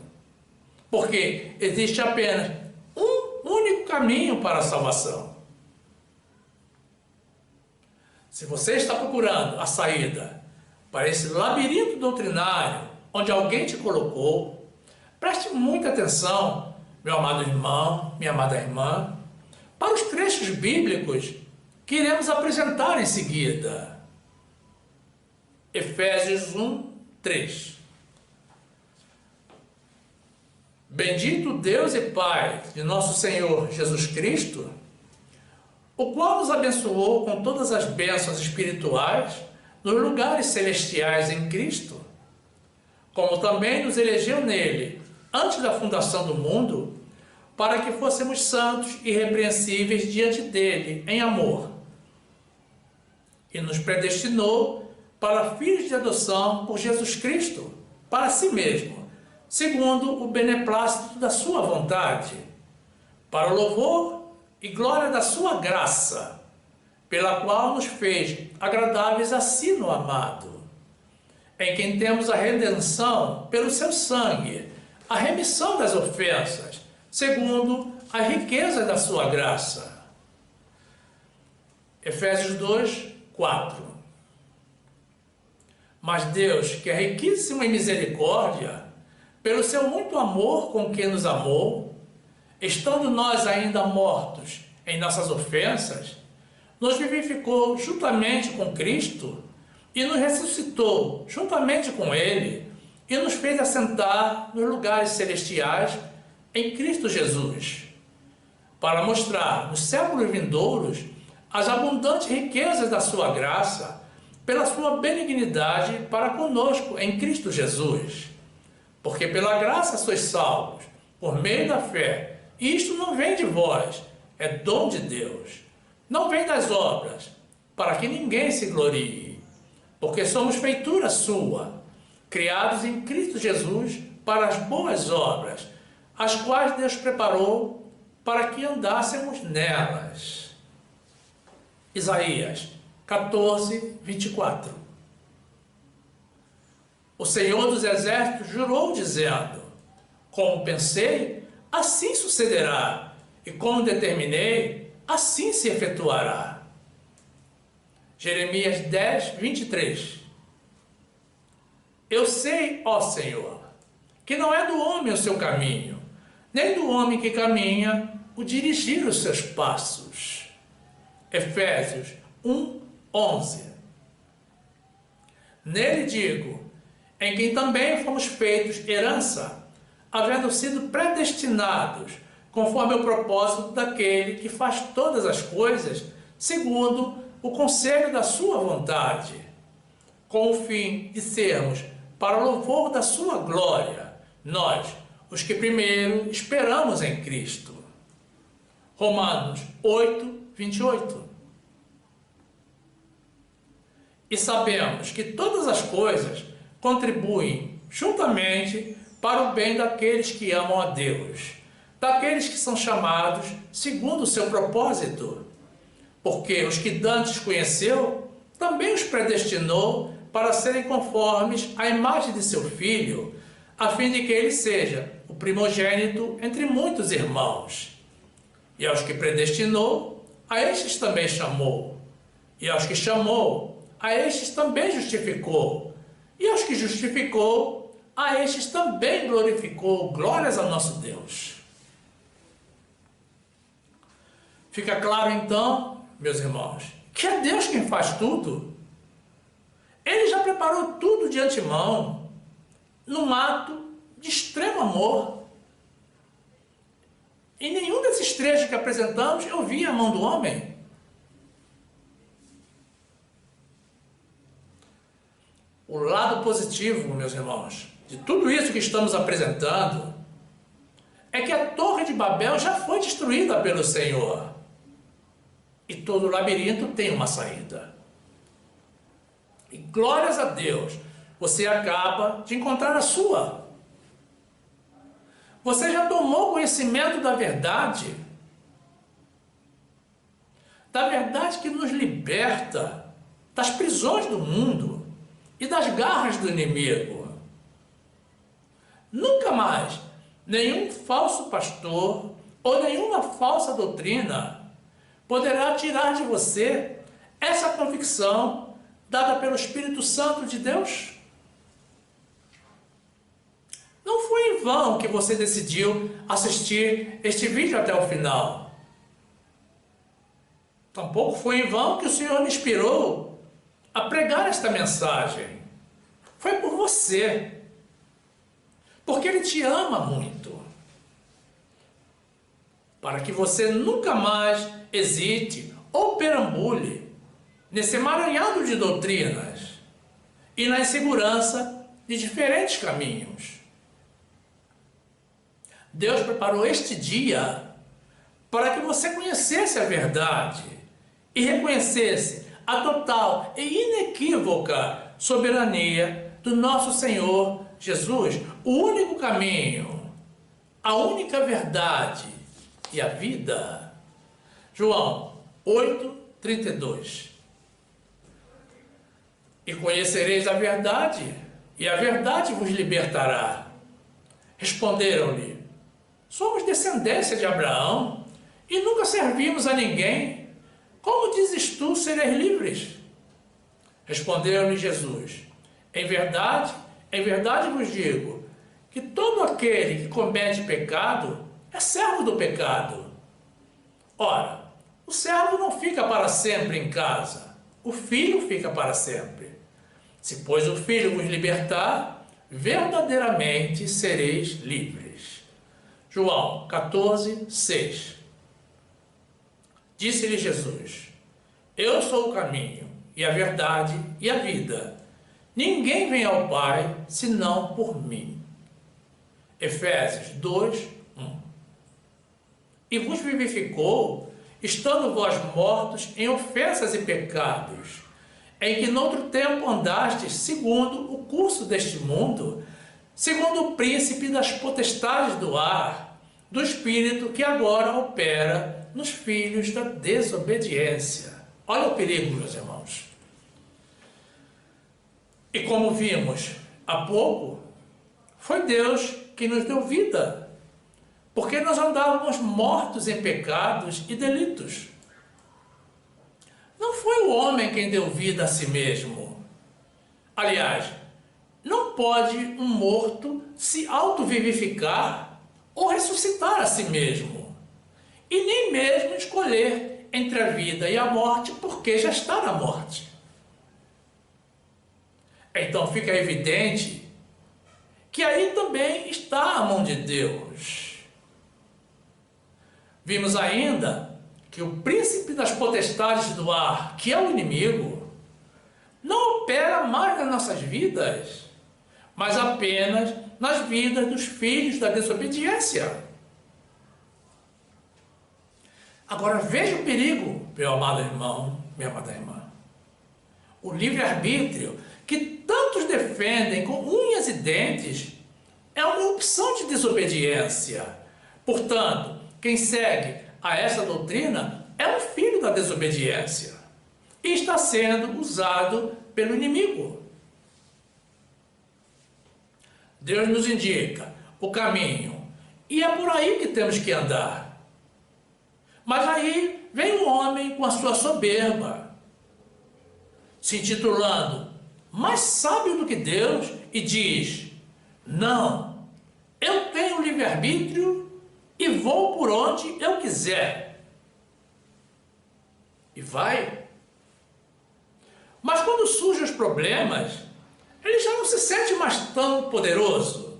porque existe apenas um único caminho para a salvação. Se você está procurando a saída para esse labirinto doutrinário onde alguém te colocou, preste muita atenção, meu amado irmão, minha amada irmã, para os trechos bíblicos que iremos apresentar em seguida. Efésios 1, 3. Bendito Deus e Pai de nosso Senhor Jesus Cristo, o qual nos abençoou com todas as bênçãos espirituais nos lugares celestiais em Cristo, como também nos elegeu nele, antes da fundação do mundo, para que fôssemos santos e irrepreensíveis diante dele, em amor. E nos predestinou para filhos de adoção por Jesus Cristo, para si mesmo, segundo o beneplácito da sua vontade, para o louvor e glória da sua graça, pela qual nos fez agradáveis a si no amado, em quem temos a redenção pelo seu sangue, a remissão das ofensas, segundo a riqueza da sua graça. Efésios 2, 4. Mas Deus, que é riquíssimo em misericórdia, pelo seu muito amor com que nos amou, estando nós ainda mortos em nossas ofensas, nos vivificou juntamente com Cristo e nos ressuscitou juntamente com Ele e nos fez assentar nos lugares celestiais em Cristo Jesus, para mostrar nos séculos vindouros as abundantes riquezas da sua graça, pela sua benignidade para conosco em Cristo Jesus. Porque pela graça sois salvos, por meio da fé, e isto não vem de vós, é dom de Deus. Não vem das obras, para que ninguém se glorie, porque somos feitura sua, criados em Cristo Jesus para as boas obras, as quais Deus preparou para que andássemos nelas. Isaías 14, 24. O Senhor dos Exércitos jurou dizendo: como pensei, assim sucederá, e como determinei, assim se efetuará. Jeremias 10, 23. Eu sei, ó Senhor, que não é do homem o seu caminho, nem do homem que caminha o dirigir os seus passos. Efésios 1, 11. Nele digo, em quem também fomos feitos herança, havendo sido predestinados, conforme o propósito daquele que faz todas as coisas, segundo o conselho da sua vontade, com o fim de sermos, para o louvor da sua glória, nós, os que primeiro esperamos em Cristo. Romanos 8, 28. E sabemos que todas as coisas contribuem juntamente para o bem daqueles que amam a Deus, daqueles que são chamados segundo o seu propósito. Porque os que dantes conheceu, também os predestinou para serem conformes à imagem de seu Filho, a fim de que ele seja o primogênito entre muitos irmãos. E aos que predestinou, a estes também chamou. E aos que chamou, a estes também justificou. E aos que justificou, a estes também glorificou. Glórias ao nosso Deus. Fica claro então, meus irmãos, que é Deus quem faz tudo. Ele já preparou tudo de antemão, num ato de extremo amor. Em nenhum desses trechos que apresentamos eu vi a mão do homem. O lado positivo, meus irmãos, de tudo isso que estamos apresentando, é que a Torre de Babel já foi destruída pelo Senhor. E todo labirinto tem uma saída. E glórias a Deus, você acaba de encontrar a sua. Você já tomou conhecimento da verdade que nos liberta das prisões do mundo e das garras do inimigo. Nunca mais nenhum falso pastor ou nenhuma falsa doutrina poderá tirar de você essa convicção dada pelo Espírito Santo de Deus. Não foi em vão que você decidiu assistir este vídeo até o final. Tampouco foi em vão que o Senhor me inspirou a pregar esta mensagem. Foi por você. Porque Ele te ama muito. Para que você nunca mais hesite ou perambule nesse emaranhado de doutrinas e na insegurança de diferentes caminhos. Deus preparou este dia para que você conhecesse a verdade e reconhecesse a total e inequívoca soberania do nosso Senhor Jesus, o único caminho, a única verdade e a vida. João 8:32. E conhecereis a verdade, e a verdade vos libertará. Responderam-lhe: somos descendência de Abraão e nunca servimos a ninguém. Como dizes tu sereis livres? Respondeu-lhe Jesus: em verdade vos digo que todo aquele que comete pecado é servo do pecado. Ora, o servo não fica para sempre em casa, o filho fica para sempre. Se, pois, o filho vos libertar, verdadeiramente sereis livres. João 14:6. Disse-lhe Jesus: eu sou o caminho, e a verdade e a vida. Ninguém vem ao Pai, senão por mim. Efésios 2:1. E vos vivificou, estando vós mortos em ofensas e pecados, em que noutro tempo andastes segundo o curso deste mundo, segundo o príncipe das potestades do ar, do espírito que agora opera nos filhos da desobediência. Olha o perigo, meus irmãos. E como vimos há pouco, foi Deus que nos deu vida, porque nós andávamos mortos em pecados e delitos. Não foi o homem quem deu vida a si mesmo. Aliás, não pode um morto se auto-vivificar ou ressuscitar a si mesmo, e nem mesmo escolher entre a vida e a morte, porque já está na morte. Então fica evidente que aí também está a mão de Deus. Vimos ainda que o príncipe das potestades do ar, que é o inimigo, não opera mais nas nossas vidas, mas apenas nas vidas dos filhos da desobediência. Agora veja o perigo, meu amado irmão, minha amada irmã. O livre-arbítrio, que tantos defendem com unhas e dentes, é uma opção de desobediência. Portanto, quem segue a essa doutrina é um filho da desobediência e está sendo usado pelo inimigo. Deus nos indica o caminho e é por aí que temos que andar. Mas aí vem um homem com a sua soberba, se intitulando mais sábio do que Deus, e diz: não, eu tenho livre-arbítrio e vou por onde eu quiser. E vai. Mas quando surgem os problemas, ele já não se sente mais tão poderoso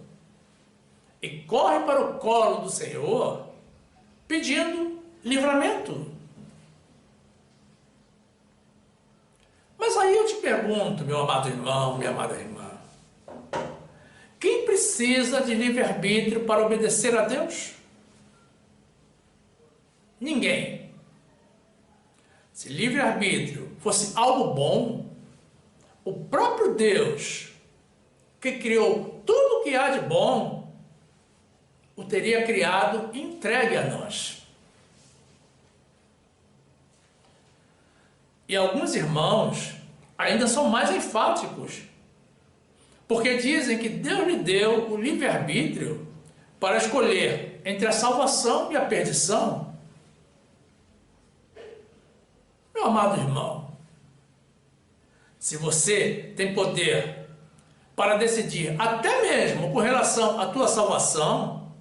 e corre para o colo do Senhor pedindo livramento. Mas aí eu te pergunto, meu amado irmão, minha amada irmã, quem precisa de livre-arbítrio para obedecer a Deus? Ninguém. Se livre-arbítrio fosse algo bom, o próprio Deus, que criou tudo o que há de bom, o teria criado e entregue a nós. E alguns irmãos ainda são mais enfáticos, porque dizem que Deus lhe deu o livre-arbítrio para escolher entre a salvação e a perdição. Meu amado irmão, se você tem poder para decidir até mesmo com relação à tua salvação,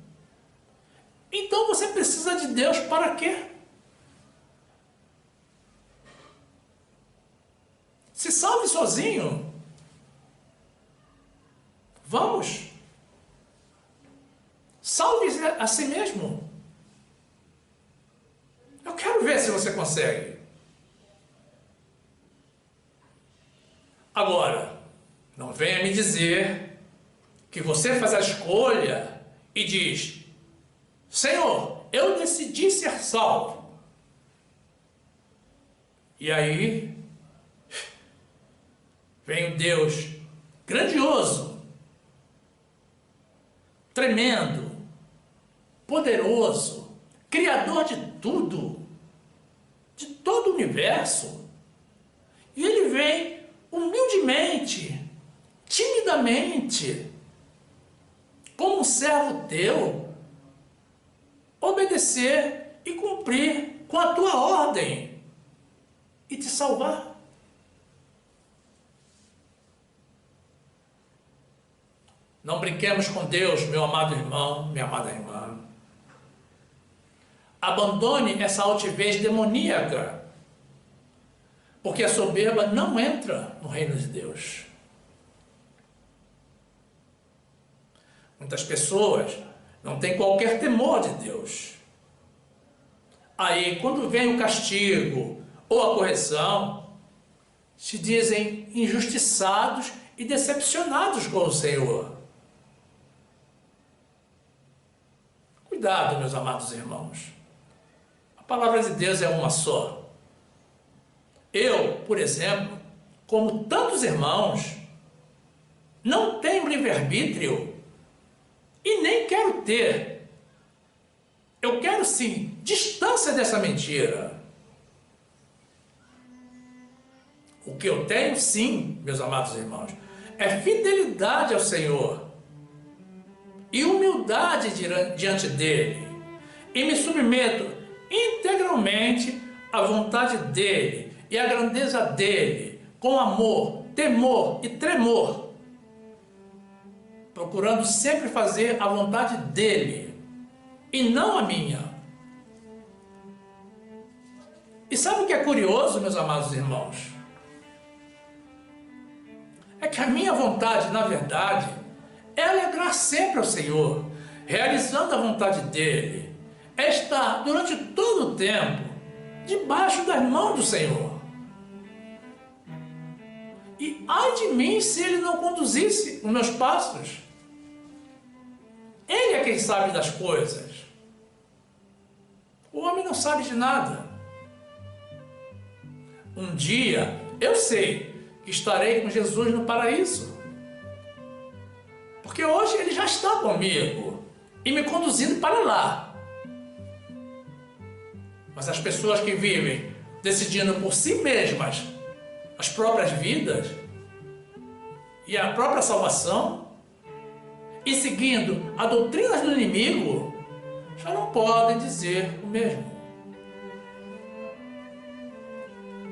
então você precisa de Deus para quê? Se salve sozinho. Vamos. Salve a si mesmo. Eu quero ver se você consegue. Agora, não venha me dizer que você faz a escolha e diz: Senhor, eu decidi ser salvo. E aí vem o Deus grandioso, tremendo, poderoso, criador de tudo, de todo o universo. E ele vem humildemente, timidamente, como um servo teu, obedecer e cumprir com a tua ordem e te salvar. Não brinquemos com Deus, meu amado irmão, minha amada irmã. Abandone essa altivez demoníaca, porque a soberba não entra no reino de Deus. Muitas pessoas não têm qualquer temor de Deus. Aí, quando vem o castigo ou a correção, se dizem injustiçados e decepcionados com o Senhor. Cuidado, meus amados irmãos. A palavra de Deus é uma só. Eu, por exemplo, como tantos irmãos, não tenho livre-arbítrio e nem quero ter. Eu quero sim distância dessa mentira. O que eu tenho, sim, meus amados irmãos, é fidelidade ao Senhor e humildade diante dele, e me submeto integralmente à vontade dele e à grandeza dele, com amor, temor e tremor, procurando sempre fazer a vontade dele. e não a minha. E sabe o que é curioso, meus amados irmãos? É que a minha vontade, na verdade, é alegrar sempre ao Senhor, realizando a vontade dEle, é estar durante todo o tempo debaixo das mãos do Senhor. E ai de mim se Ele não conduzisse os meus passos. Ele é quem sabe das coisas. O homem não sabe de nada. Um dia, eu sei que estarei com Jesus no paraíso. Porque hoje Ele já está comigo e me conduzindo para lá. Mas as pessoas que vivem decidindo por si mesmas as próprias vidas e a própria salvação e seguindo a doutrina do inimigo, já não podem dizer o mesmo.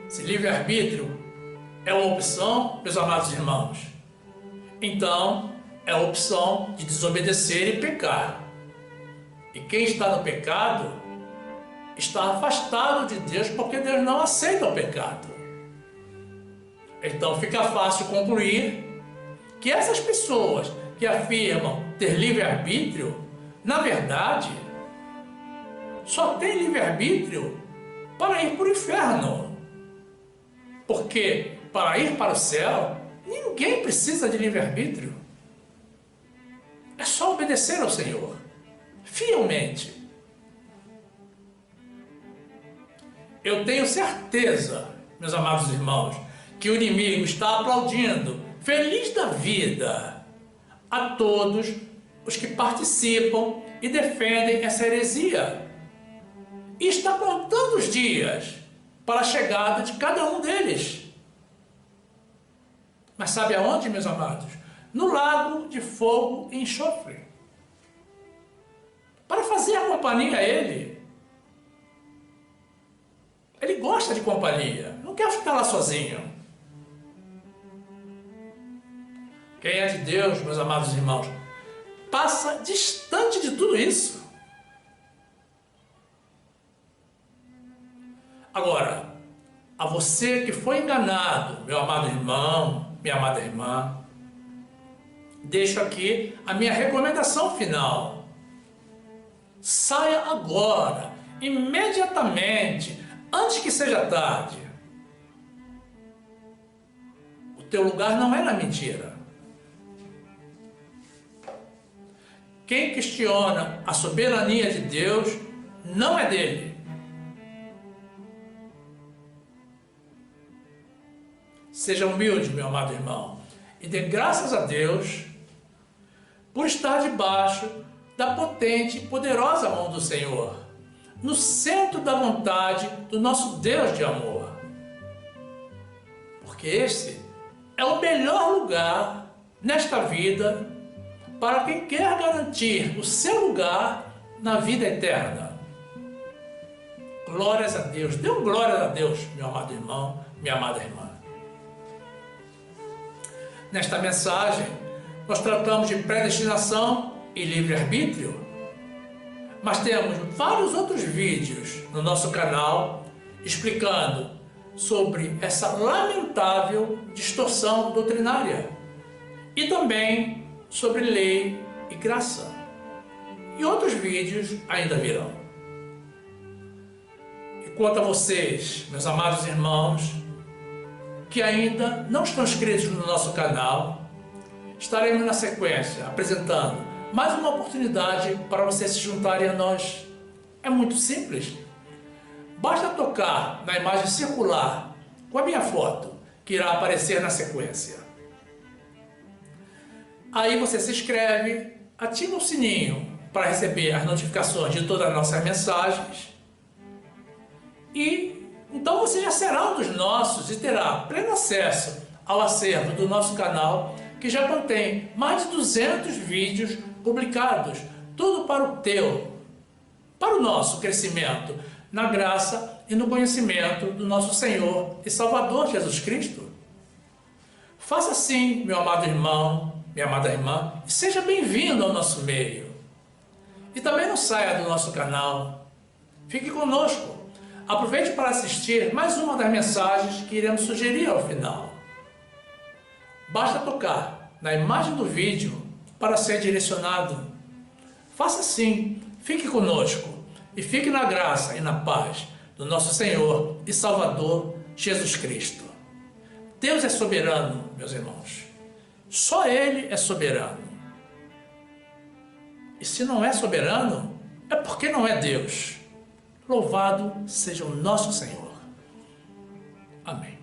Se livre-arbítrio é uma opção, meus amados irmãos, então é a opção de desobedecer e pecar. E quem está no pecado está afastado de Deus, porque Deus não aceita o pecado. Então fica fácil concluir que essas pessoas que afirmam ter livre-arbítrio, na verdade, só têm livre-arbítrio para ir para o inferno. Porque para ir para o céu, ninguém precisa de livre-arbítrio. É só obedecer ao Senhor, fielmente. Eu tenho certeza, meus amados irmãos, que o inimigo está aplaudindo, feliz da vida, a todos os que participam e defendem essa heresia. E está contando os dias para a chegada de cada um deles. Mas sabe aonde, meus amados? No lago de fogo e enxofre. Para fazer a companhia a ele. Ele gosta de companhia, não quer ficar lá sozinho. Quem é de Deus, meus amados irmãos, passa distante de tudo isso. Agora, a você que foi enganado, meu amado irmão, minha amada irmã, deixo aqui a minha recomendação final. Saia agora, imediatamente, antes que seja tarde. O teu lugar não é na mentira. Quem questiona a soberania de Deus não é dele. Seja humilde, meu amado irmão, e dê graças a Deus por estar debaixo da potente e poderosa mão do Senhor, no centro da vontade do nosso Deus de amor. Porque esse é o melhor lugar nesta vida para quem quer garantir o seu lugar na vida eterna. Glórias a Deus. Dê glória a Deus, meu amado irmão, minha amada irmã. Nesta mensagem, nós tratamos de predestinação e livre-arbítrio, mas temos vários outros vídeos no nosso canal explicando sobre essa lamentável distorção doutrinária e também sobre lei e graça. E outros vídeos ainda virão. E quanto a vocês, meus amados irmãos, que ainda não estão inscritos no nosso canal, estaremos na sequência apresentando mais uma oportunidade para vocês se juntarem a nós. É muito simples. Basta tocar na imagem circular com a minha foto, que irá aparecer na sequência. Aí você se inscreve, ativa o sininho para receber as notificações de todas as nossas mensagens. E então você já será um dos nossos e terá pleno acesso ao acervo do nosso canal, que já contém mais de 200 vídeos publicados, tudo para o nosso crescimento na graça e no conhecimento do nosso Senhor e Salvador Jesus Cristo. Faça assim, meu amado irmão, minha amada irmã, e seja bem-vindo ao nosso meio. E também não saia do nosso canal. Fique conosco. Aproveite para assistir mais uma das mensagens que iremos sugerir ao final. Basta tocar na imagem do vídeo para ser direcionado. Faça assim, fique conosco e fique na graça e na paz do nosso Senhor e Salvador Jesus Cristo. Deus é soberano, meus irmãos. Só Ele é soberano. E se não é soberano, é porque não é Deus. Louvado seja o nosso Senhor. Amém.